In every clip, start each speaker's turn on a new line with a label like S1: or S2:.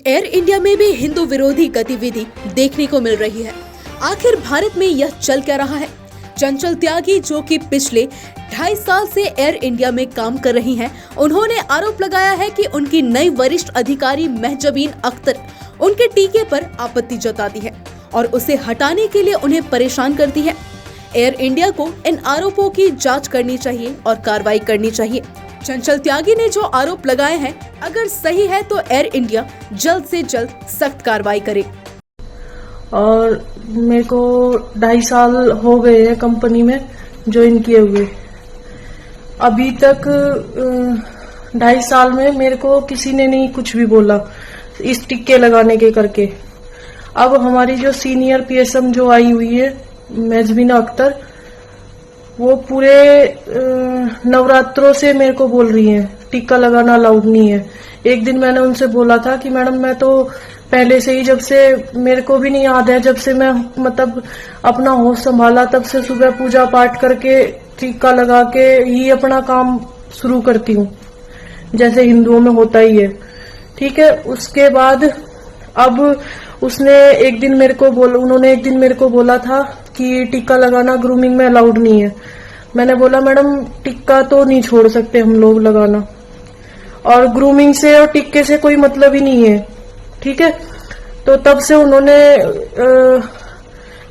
S1: Air India में भी हिंदू विरोधी गतिविधि देखने को मिल रही है। आखिर भारत में यह चल क्या रहा है? चंचल त्यागी, जो कि पिछले 2.5 साल से एयर इंडिया में काम कर रही हैं, उन्होंने आरोप लगाया है कि उनकी नई वरिष्ठ अधिकारी महजबीन अख्तर उनके टीके पर आपत्ति जताती है और उसे हटाने के लिए उन्हें परेशान करती है। एयर इंडिया को इन आरोपों की जांच करनी चाहिए और कार्रवाई करनी चाहिए। चंचल त्यागी ने जो आरोप लगाए हैं, अगर सही है तो एयर इंडिया जल्द से जल्द सख्त कार्रवाई करे।
S2: और मेरे को 2.5 साल हो गए हैं कंपनी में ज्वाइन किए हुए। अभी तक 2.5 साल में मेरे को किसी ने नहीं कुछ भी बोला इस टिक्के लगाने के करके। अब हमारी जो सीनियर पीएसएम जो आई हुई है महजबीन अख्तर, वो पूरे नवरात्रों से मेरे को बोल रही हैं टिक्का लगाना अलाउड नहीं है। एक दिन मैंने उनसे बोला था कि मैडम, मैं तो पहले से ही, जब से मेरे को भी नहीं याद है, जब से मैं मतलब अपना होश संभाला, तब से सुबह पूजा पाठ करके टिक्का लगा के ही अपना काम शुरू करती हूँ, जैसे हिंदुओं में होता ही है। ठीक है। उसके बाद अब उन्होंने एक दिन मेरे को बोला था कि टिक्का लगाना ग्रूमिंग में अलाउड नहीं है। मैंने बोला मैडम, टिक्का तो नहीं छोड़ सकते हम लोग लगाना, और ग्रूमिंग से और टिक्के से कोई मतलब ही नहीं है। ठीक है। तो तब से उन्होंने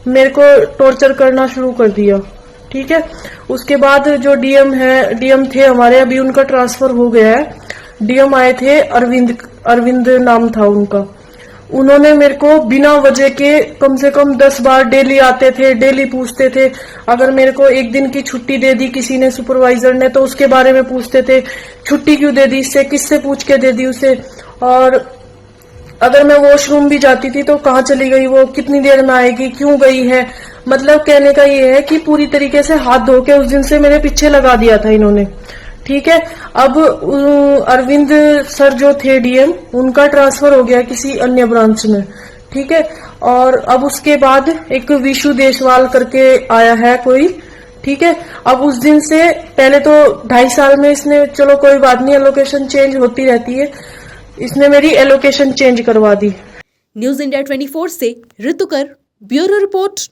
S2: मेरे को टॉर्चर करना शुरू कर दिया। ठीक है। उसके बाद जो डीएम थे हमारे, अभी उनका ट्रांसफर हो गया है। डीएम आए थे, अरविंद नाम था उनका। उन्होंने मेरे को बिना वजह के कम से कम 10 बार डेली आते थे, डेली पूछते थे। अगर मेरे को एक दिन की छुट्टी दे दी किसी ने, सुपरवाइजर ने, तो उसके बारे में पूछते थे, छुट्टी क्यों दे दी, इससे किससे पूछ के दे दी उसे। और अगर मैं वॉशरूम भी जाती थी तो कहाँ चली गई वो, कितनी देर में आएगी, क्यों गई है। मतलब कहने का ये है कि पूरी तरीके से हाथ धो के उस दिन से मेरे पीछे लगा दिया था इन्होंने। ठीक है। अब अरविंद सर जो थे डीएम, उनका ट्रांसफर हो गया किसी अन्य ब्रांच में। ठीक है। और अब उसके बाद एक विशु देशवाल करके आया है कोई। ठीक है। अब उस दिन से पहले तो 2.5 साल में इसने, चलो कोई बात नहीं, एलोकेशन चेंज होती रहती है, इसने मेरी एलोकेशन चेंज करवा दी।
S1: न्यूज़ इंडिया 24 से ऋतुकर, ब्यूरो रिपोर्ट।